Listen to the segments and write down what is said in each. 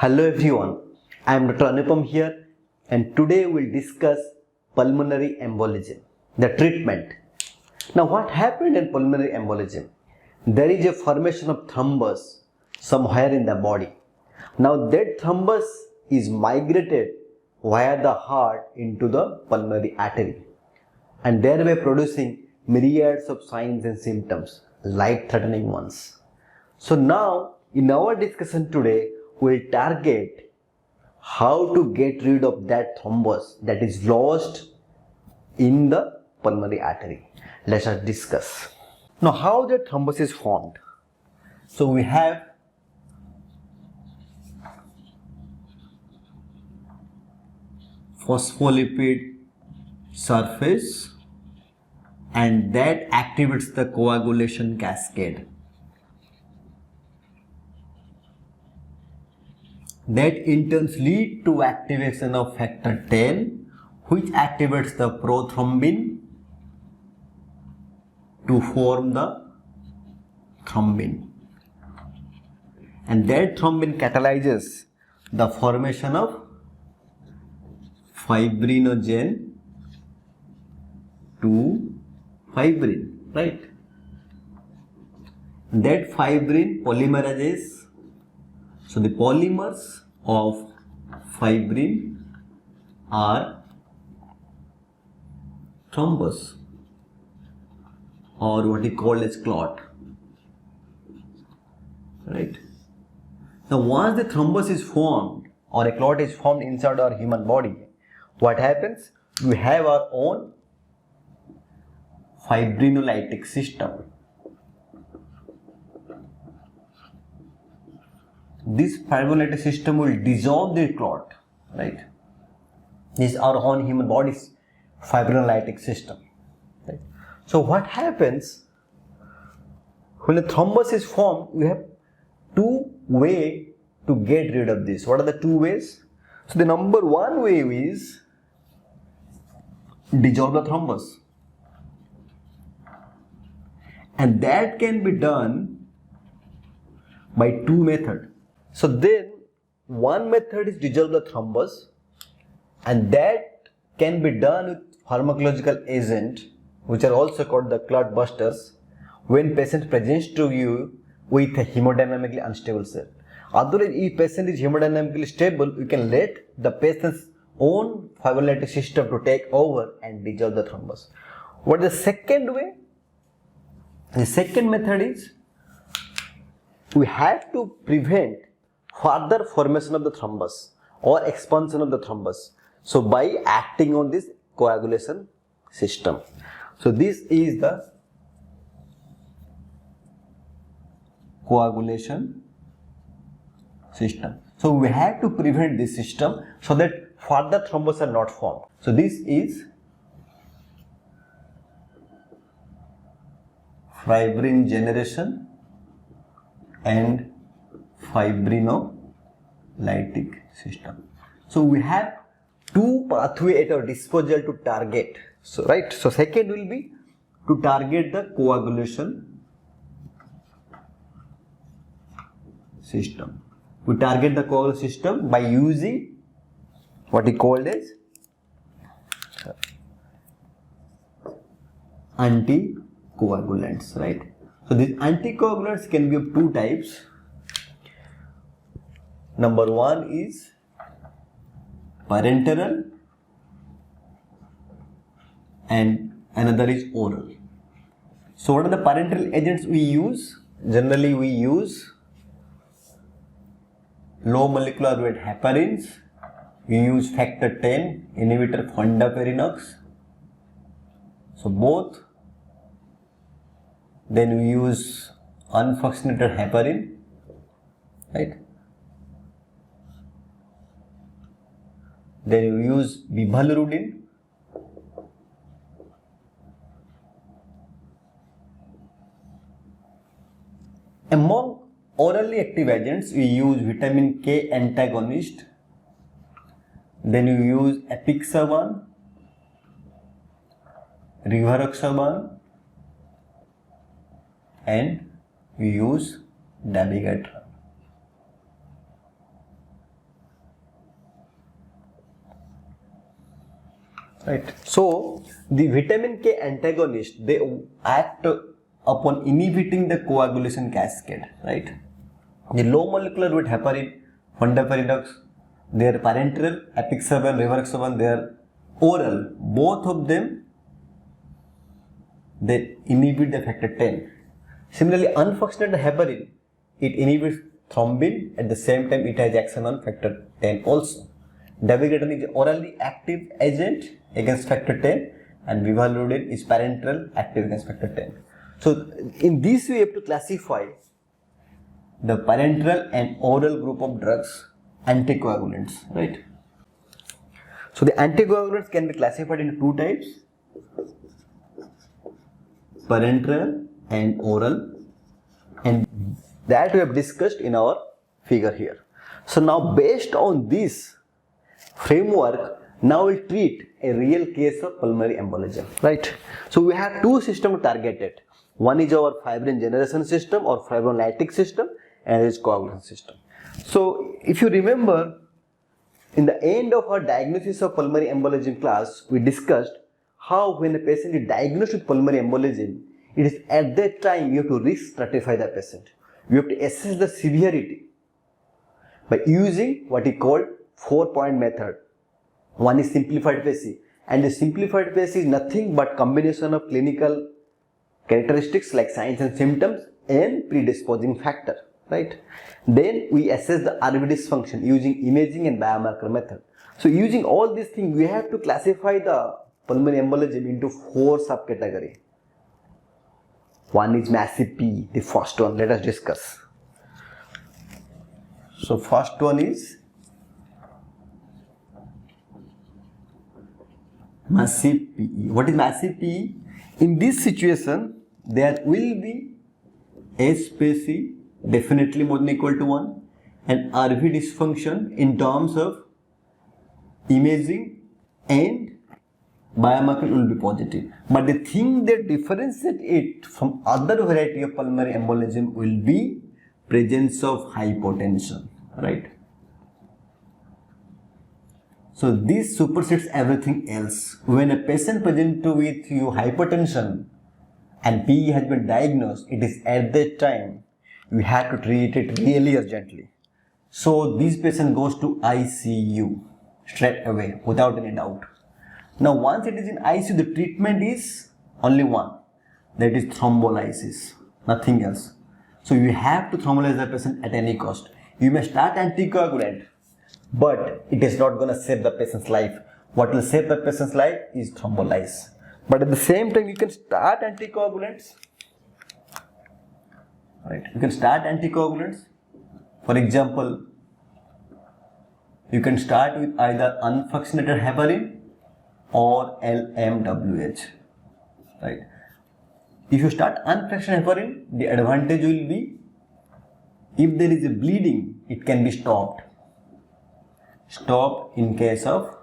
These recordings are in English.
Hello everyone, I am Dr. Anupam here and today we will discuss pulmonary embolism, the treatment. Now what happened in pulmonary embolism? There is a formation of thrombus somewhere in the body. Now that thrombus is migrated via the heart into the pulmonary artery and thereby producing myriads of signs and symptoms, life-threatening ones. So now in our discussion today, we will target how to get rid of that thrombus that is lost in the pulmonary artery. Let us discuss. Now how the thrombus is formed? So we have phospholipid surface and that activates the coagulation cascade. That in turn lead to activation of factor 10, which activates the prothrombin to form the thrombin. And that thrombin catalyzes the formation of fibrinogen to fibrin, right? That fibrin polymerizes. So the polymers of fibrin are thrombus or what we call as clot, right? Now once the thrombus is formed or a clot is formed inside our human body, what happens? We have our own fibrinolytic system. This fibrinolytic system will dissolve the clot, right? This is our own human body's fibrinolytic system, right? So what happens when a thrombus is formed? We have two ways to get rid of this. What are the two ways? So the number one way is dissolve the thrombus, and that can be done by two methods. So then one method is dissolve the thrombus, and that can be done with pharmacological agent which are also called the clot busters when patient presents to you with a hemodynamically unstable cell. Otherwise, if patient is hemodynamically stable, you can let the patient's own fibrinolytic system to take over and dissolve the thrombus. What is the second way? The second method is we have to prevent further formation of the thrombus or expansion of the thrombus. So by acting on this coagulation system. So this is the coagulation system. So we have to prevent this system so that further thrombus are not formed. So this is fibrin generation and fibrinolytic system. So we have two pathways at our disposal to target. So right. So second will be to target the coagulation system. We target the coagulation system by using what we called as anticoagulants, right? So these anticoagulants can be of two types. Number one is parenteral and another is oral. So what are the parenteral agents we use? Generally we use low molecular weight heparins. We use factor 10 inhibitor fondaparinux. So both. Then we use unfunctionated heparin, right? Then we use bivalirudin. Among orally active agents, we use vitamin K antagonist. Then we use apixaban, rivaroxaban, and we use dabigatran. right? So the vitamin K antagonist, they act upon inhibiting the coagulation cascade, right? The low molecular weight heparin, fundaparinux, they are parenteral, apixaban, rivaroxaban, they are oral. Both of them, they inhibit the factor 10. Similarly, unfunctional heparin, it inhibits thrombin, at the same time it has action on factor 10 also. Dabigatran is orally active agent against factor 10 and vivalurin is parenteral active against factor 10. So in this way you have to classify the parenteral and oral group of drugs, anticoagulants, right? So the anticoagulants can be classified into two types, parenteral and oral, and that we have discussed in our figure here. So now based on this framework, now we'll treat a real case of pulmonary embolism, right? So we have two systems targeted. One is our fibrin generation system or fibrinolytic system, and is coagulation system. So if you remember, in the end of our diagnosis of pulmonary embolism class, we discussed how when a patient is diagnosed with pulmonary embolism, it is at that time you have to risk stratify the patient. You have to assess the severity by using what is called 4-point method. One is simplified PACE, and the simplified PACE is nothing but combination of clinical characteristics like signs and symptoms and predisposing factor, right? Then we assess the RV dysfunction using imaging and biomarker method. So using all these things, we have to classify the pulmonary embolism into 4 subcategories. One is massive PE, the first one, let us discuss. So first one is massive PE. What is massive PE? In this situation, there will be SPACE definitely more than equal to 1 and RV dysfunction in terms of imaging and biomarker will be positive. But the thing that differentiates it from other variety of pulmonary embolism will be presence of hypotension, right? So this supersedes everything else. When a patient presents with you hypertension and PE has been diagnosed, it is at that time you have to treat it really urgently. So this patient goes to ICU straight away without any doubt. Now once it is in ICU, the treatment is only one, that is thrombolysis, nothing else. So you have to thrombolyze the patient at any cost. You may start anticoagulant, but it is not going to save the patient's life. What will save the patient's life is thrombolysis. But at the same time, you can start anticoagulants. Right? You can start anticoagulants. For example, you can start with either unfractionated heparin or LMWH. Right? If you start unfractionated heparin, the advantage will be if there is a bleeding, it can be stopped. Stopped in case of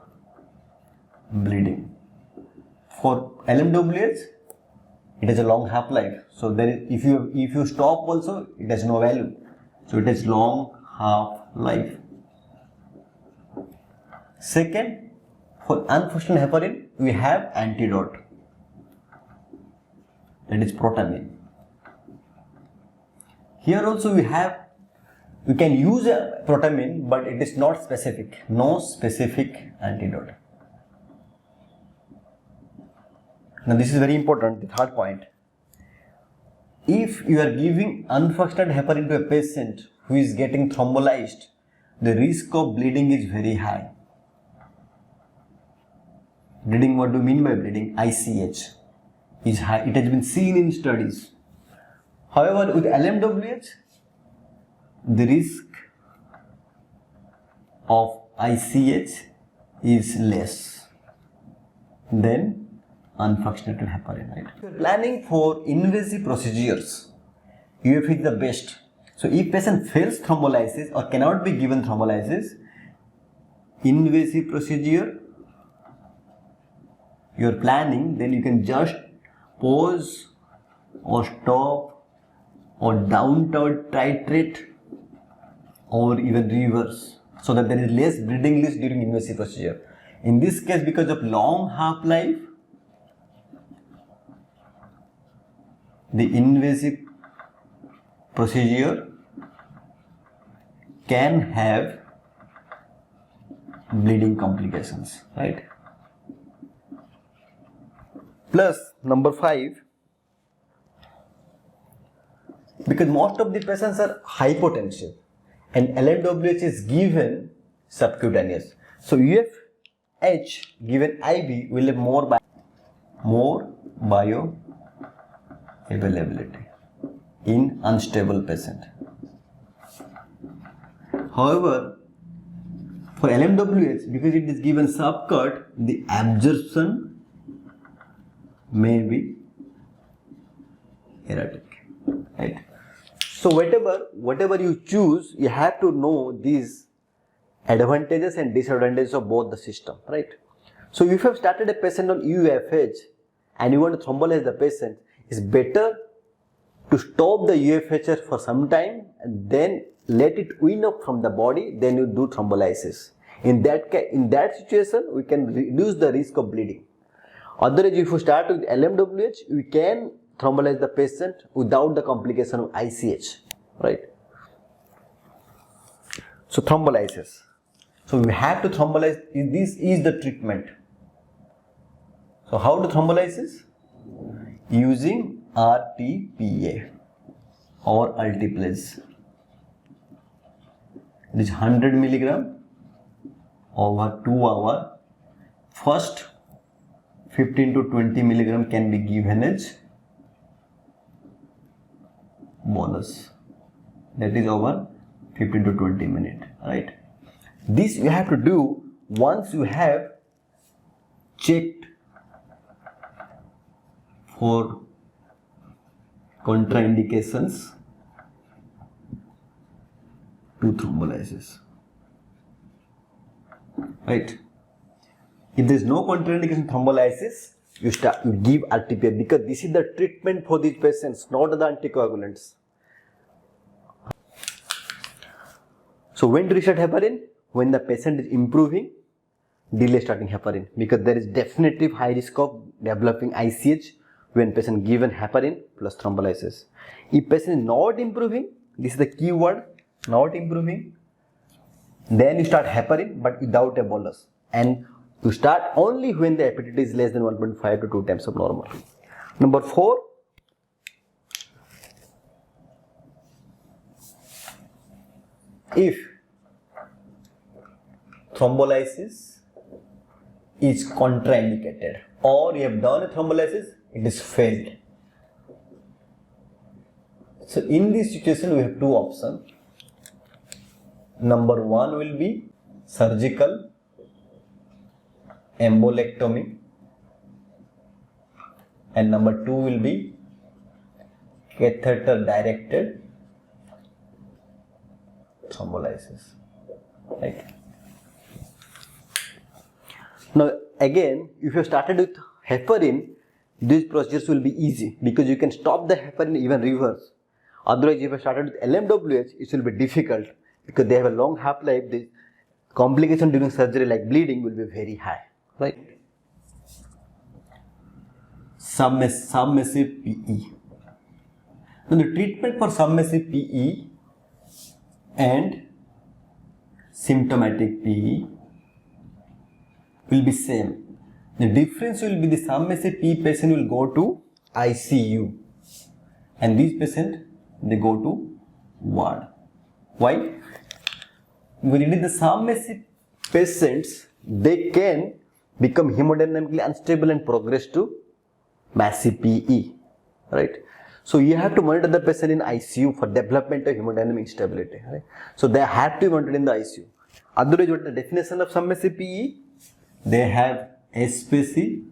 bleeding. For LMWH, it has a long half-life. So there is, if you stop also, it has no value. So it has long half-life. Second, for unfunctional heparin, we have antidote. That is protamine. Here also we can use a protamine, but it is not specific. No specific antidote. Now this is very important, the third point. If you are giving unfractionated heparin to a patient who is getting thrombolyzed, the risk of bleeding is very high. Bleeding, what do you mean by bleeding? ICH is high. It has been seen in studies. However, with LMWH, the risk of ICH is less than unfractionated heparin. Right? If you are planning for invasive procedures, UF is the best. So if patient fails thrombolysis or cannot be given thrombolysis, invasive procedure you are planning, then you can just pause or stop or down titrate or even reverse, so that there is less bleeding risk during invasive procedure. In this case, because of long half-life, the invasive procedure can have bleeding complications, right? Plus, number 5, because most of the patients are hypotensive and LMWH is given subcutaneous. So UFH given IV will have more bioavailability in unstable patient. However, for LMWH, because it is given subcut, the absorption may be erratic, right? So whatever you choose, you have to know these advantages and disadvantages of both the system, right? So if you have started a patient on UFH and you want to thrombolyze the patient, it's better to stop the UFH for some time and then let it wean up from the body, then you do thrombolysis. In that situation, we can reduce the risk of bleeding. Otherwise, if you start with LMWH, we can thrombolyze the patient without the complication of ICH, right? So thrombolysis. So we have to thrombolyze. This is the treatment. So how to thrombolysis? Using RTPA or Alteplase. It is 100 milligram over 2 hours. First 15 to 20 milligram can be given as bolus. That is over 15 to 20 minutes, right? This you have to do once you have checked for contraindications to thrombolysis, right? If there is no contraindication to thrombolysis, you give RTPA because this is the treatment for these patients, not the anticoagulants. So when to restart heparin? When the patient is improving, delay starting heparin, because there is definitive high risk of developing ICH when patient given heparin plus thrombolysis. If patient is not improving, this is the key word, not improving, then you start heparin but without a bolus, and you start only when the appetite is less than 1.5 to 2 times of normal. Number 4, if thrombolysis is contraindicated or you have done a thrombolysis, it is failed. So in this situation we have 2 options. Number 1 will be surgical embolectomy and number 2 will be catheter directed thrombolysis, right? Now again, if you started with heparin, these procedures will be easy because you can stop the heparin even reverse. Otherwise, if you started with LMWH, it will be difficult because they have a long half-life. The complication during surgery like bleeding will be very high, right? Submissive PE. Now the treatment for submissive PE and symptomatic PE will be same. The difference will be the submissive PE patient will go to ICU and these patients they go to ward. Why? When it is the submissive patients, they can become hemodynamically unstable and progress to massive PE, right? So you have to monitor the patient in ICU for development of hemodynamic instability, right? So they have to be monitored in the ICU. Otherwise, what is the definition of submissive PE? They have SPC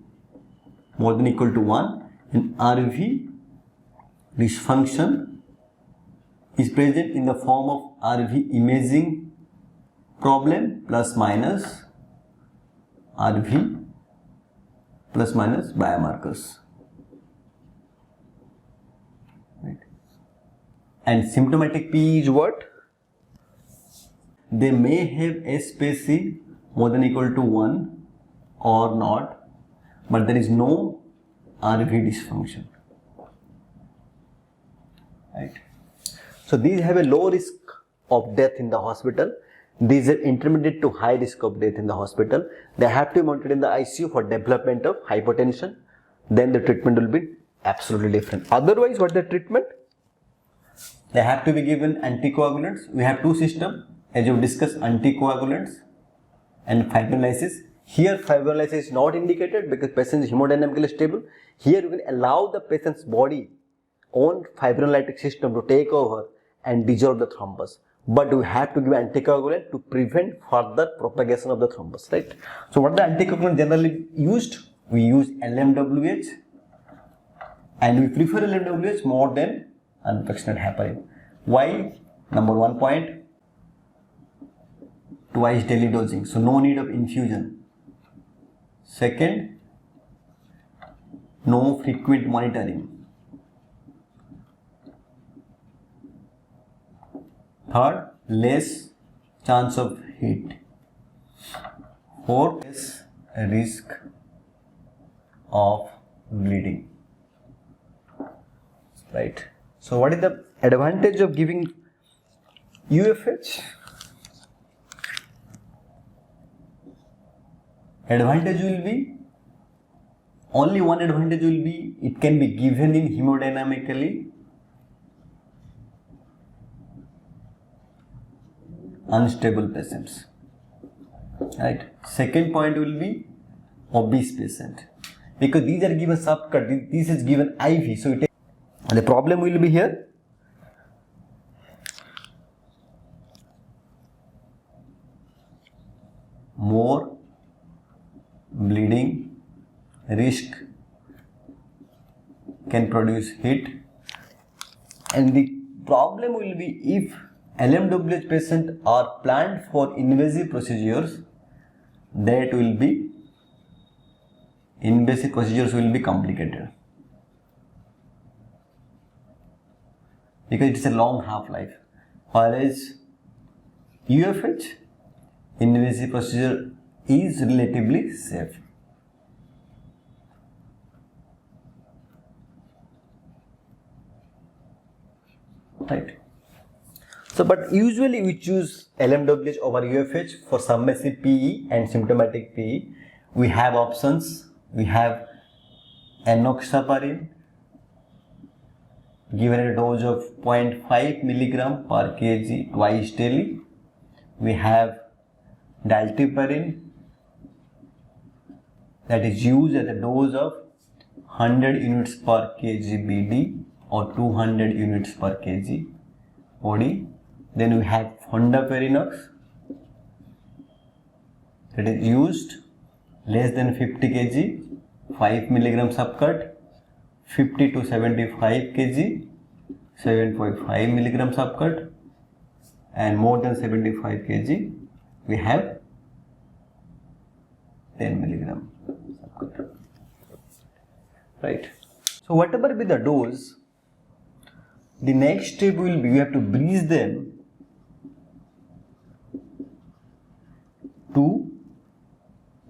more than equal to 1 and RV dysfunction is present in the form of RV imaging problem plus minus RV plus minus biomarkers, right? And symptomatic PE is what? They may have SPC more than equal to 1 or not, but there is no RV dysfunction. Right? So these have a low risk of death in the hospital. These are intermediate to high risk of death in the hospital. They have to be monitored in the ICU for development of hypertension. Then the treatment will be absolutely different. Otherwise, what is the treatment? They have to be given anticoagulants. We have two systems, as we discussed, anticoagulants and fibrinolysis. Here fibrinolysis is not indicated because patient is hemodynamically stable. Here you can allow the patient's body own fibrinolytic system to take over and dissolve the thrombus. But we have to give anticoagulant to prevent further propagation of the thrombus, right? So what the anticoagulant generally used? We use LMWH, and we prefer LMWH more than unfractionated heparin. Why? Number 1 point, twice daily dosing, so no need of infusion. Second, no frequent monitoring. Third, less chance of hit. Fourth, less risk of bleeding. Right. So what is the advantage of giving UFH? Advantage will be, only one advantage will be, it can be given in hemodynamically unstable patients. Right. Second point will be obese patient, because these are given subcut, this is given IV, so the problem will be here. More bleeding risk can produce hit, and the problem will be if LMWH patients are planned for invasive procedures, that will be invasive procedures will be complicated because it is a long half-life, whereas UFH invasive procedure is relatively safe. Right. So, but usually we choose LMWH over UFH for submissive PE and symptomatic PE. We have options. We have enoxaparin given at a dose of 0.5 milligram per kg twice daily. We have dalteparin that is used at a dose of 100 units per kg BD or 200 units per kg OD. Then we have fondaparinux that is used less than 50 kg, 5 milligram subcut, 50 to 75 kg, 7.5 milligram subcut, and more than 75 kg, we have 10 milligram subcut. Right. So whatever be the dose, the next step will be, you have to breeze them to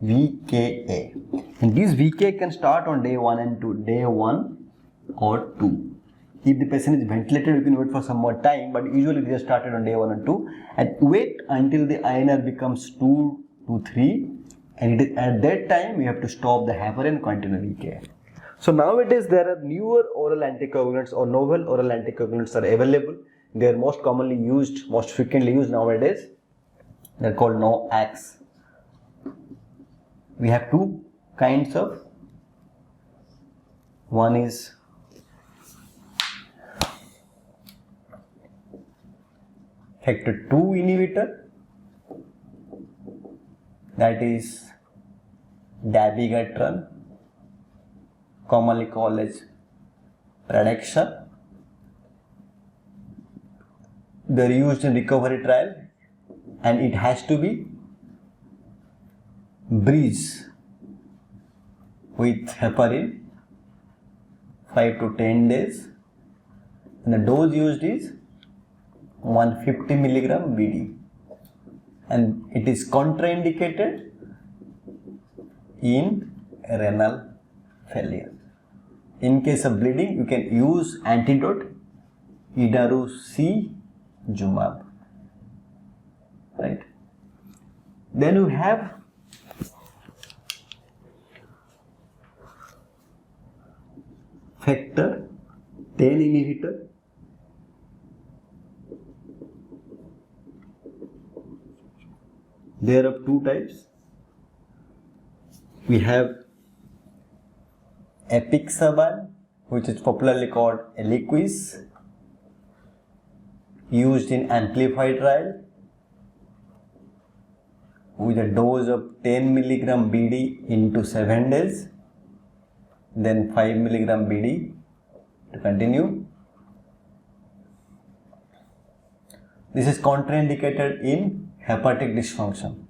VKA, and this VKA can start on day 1 and 2, day 1 or 2. If the patient is ventilated, you can wait for some more time, but usually they are started on day 1 and 2, and wait until the INR becomes 2 to 3, and it is at that time we have to stop the heparin and continue VKA. So nowadays there are newer oral anticoagulants or novel oral anticoagulants are available. They are most commonly used, most frequently used nowadays. They are called NOACs. We have two kinds of, one is factor 2 inhibitor, that is dabigatran, commonly called as Pradaxa. They are used in recovery trial, and it has to be breeze with heparin 5 to 10 days, and the dose used is 150 milligram BD, and it is contraindicated in renal failure. In case of bleeding, you can use antidote idarucizumab, right? Then we have factor 10 inhibitor. There are two types. We have apixaban, which is popularly called Eliquis, used in amplified trial with a dose of 10 mg BD into 7 days, then 5 mg BD to continue. This is contraindicated in hepatic dysfunction.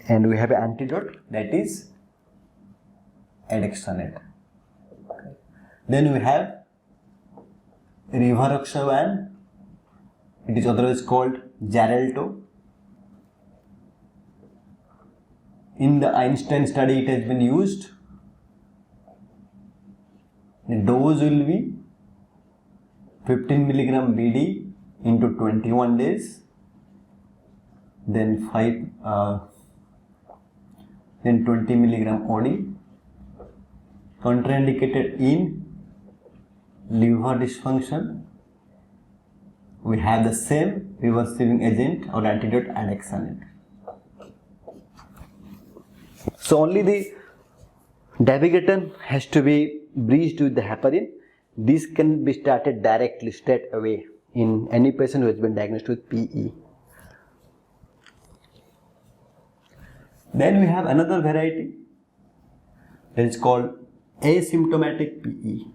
And we have an antidote, that is Edexonate. Then we have rivaroxaban, it is otherwise called Xarelto. In the Einstein study it has been used. The dose will be 15 mg BD into 21 days, then 20 mg OD. Contraindicated in liver dysfunction. We have the same reversing agent or antidote Edexonate. So only the dabigatran has to be breached with the heparin. This can be started directly, straight away in any patient who has been diagnosed with PE. Then we have another variety that is called asymptomatic PE.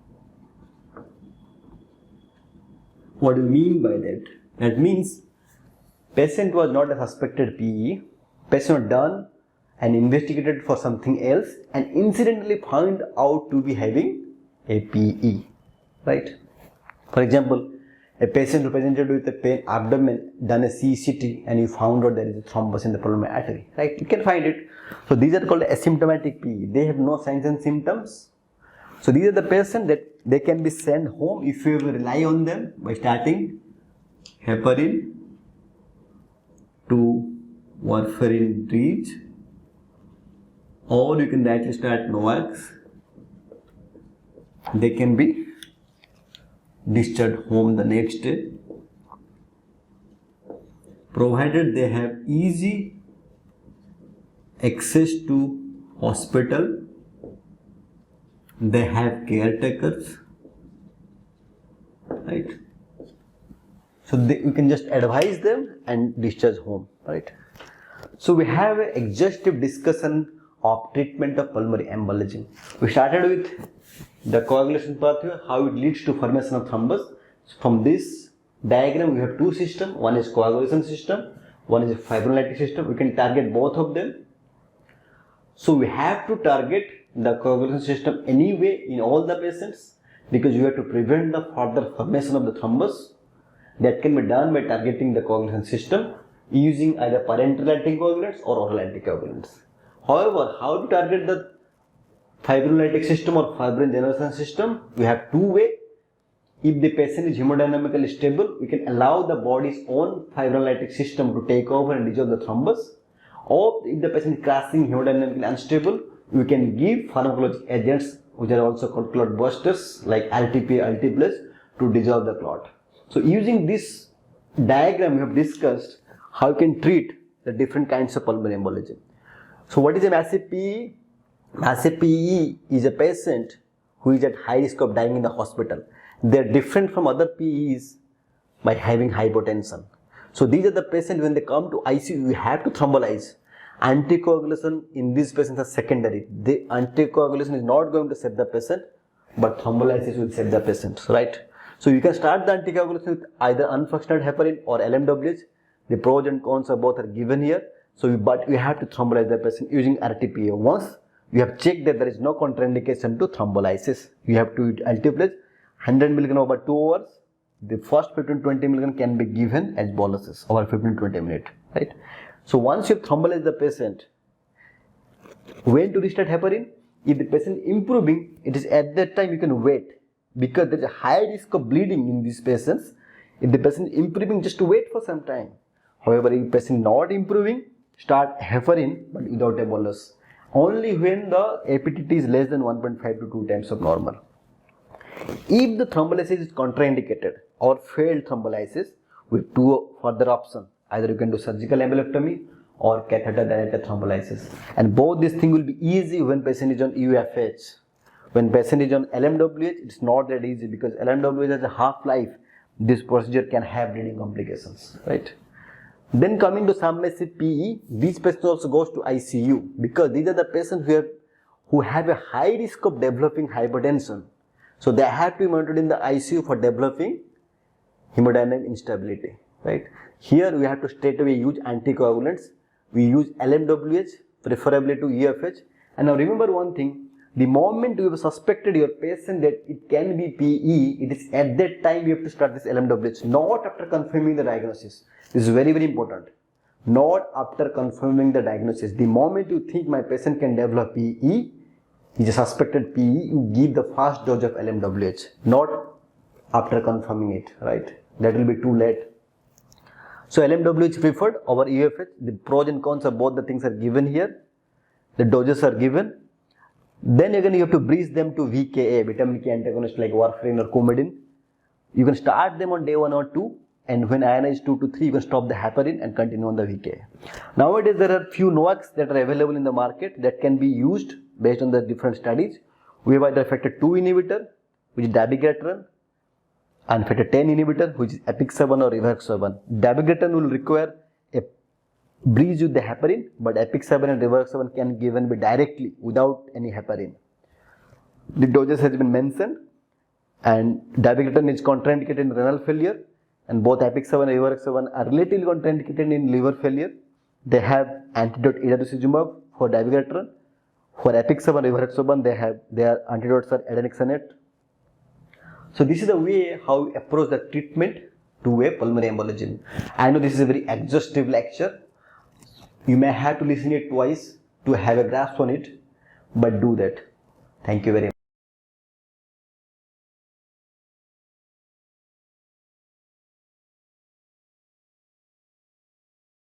What do you mean by that? That means patient was not a suspected PE, patient was done and investigated for something else and incidentally found out to be having a PE, right? For example, a patient who presented with a pain abdomen, done a CCT and you found out there is a thrombus in the pulmonary artery, right? You can find it. So these are called asymptomatic PE. They have no signs and symptoms. So these are the patients that they can be sent home if you rely on them by starting heparin to warfarin bridge, or you can directly start NOACs. They can be discharged home the next day, provided they have easy access to hospital, they have caretakers, right? So you can just advise them and discharge home, right? So we have an exhaustive discussion of treatment of pulmonary embolism. We started with the coagulation pathway, how it leads to formation of thrombus. From this diagram we have two systems, one is coagulation system, one is a fibrinolytic system. We can target both of them. So we have to target the coagulation system anyway in all the patients, because you have to prevent the further formation of the thrombus. That can be done by targeting the coagulation system using either parenteral anticoagulants or oral anticoagulants. However, how to target the fibrinolytic system or fibrin generation system? We have two ways. If the patient is hemodynamically stable, we can allow the body's own fibrinolytic system to take over and dissolve the thrombus. Or if the patient is crashing hemodynamically unstable, we can give pharmacologic agents which are also called clot busters like LTP, LT+, to dissolve the clot. So using this diagram we have discussed how you can treat the different kinds of pulmonary embolism. So what is a massive PE? Massive PE is a patient who is at high risk of dying in the hospital. They are different from other PEs by having hypotension. So these are the patients, when they come to ICU, you have to thrombolize. Anticoagulation in these patients are secondary. The anticoagulation is not going to save the patient, but thrombolysis will save the patient, right? So you can start the anticoagulation with either unfractionated heparin or LMWH. The pros and cons of both are given here. But we have to thrombolize the patient using RTPA. Once you have checked that there is no contraindication to thrombolysis, you have to use LT+, 100 mg over 2 hours, the first 15-20 mg can be given as boluses over 15-20 minutes, right? So once you thrombolize the patient, when to restart heparin? If the patient improving, it is at that time you can wait, because there is a high risk of bleeding in these patients. If the patient improving, just wait for some time. However, if patient not improving, start heparin but without a bolus. Only when the APTT is less than 1.5 to 2 times of normal. If the thrombolysis is contraindicated or failed thrombolysis, with two further options, either you can do surgical embolectomy or catheter-directed thrombolysis. And both these things will be easy when patient is on UFH. When patient is on LMWH, it's not that easy, because LMWH has a half-life. This procedure can have bleeding complications, right? Then coming to submissive PE, these patients also goes to ICU, because these are the patients who have a high risk of developing hypertension. So they have to be monitored in the ICU for developing hemodynamic instability, right? Here we have to straight away use anticoagulants. We use LMWH, preferably to UFH. And now remember one thing, the moment you have suspected your patient that it can be PE, it is at that time you have to start this LMWH, not after confirming the diagnosis. This is very, very important. Not after confirming the diagnosis. The moment you think my patient can develop PE, is a suspected PE, you give the first dose of LMWH, not after confirming it, right? That will be too late. So LMWH preferred over UFH. The pros and cons of both the things are given here. The doses are given. Then again you have to bridge them to VKA, vitamin K antagonist like warfarin or coumadin. You can start them on day 1 or 2, and when INI is 2 to 3, you can stop the heparin and continue on the VKA. Nowadays there are few NOACs that are available in the market that can be used based on the different studies. We have either factor 2 inhibitor, which is dabigatran, and factor 10 inhibitor, which is apixaban or rivaroxaban. Dabigatran will require a bridge with the heparin, but apixaban and rivaroxaban can given be directly without any heparin. The doses has been mentioned, and dabigatran is contraindicated in renal failure, and both apixaban and rivaroxaban are relatively contraindicated in liver failure. They have antidote adalimumab for dabigatran. For apixaban and rivaroxaban, their antidotes are adenixanet. So this is the way how we approach the treatment to a pulmonary embolism. I know this is a very exhaustive lecture. You may have to listen it twice to have a grasp on it, but do that. Thank you very much.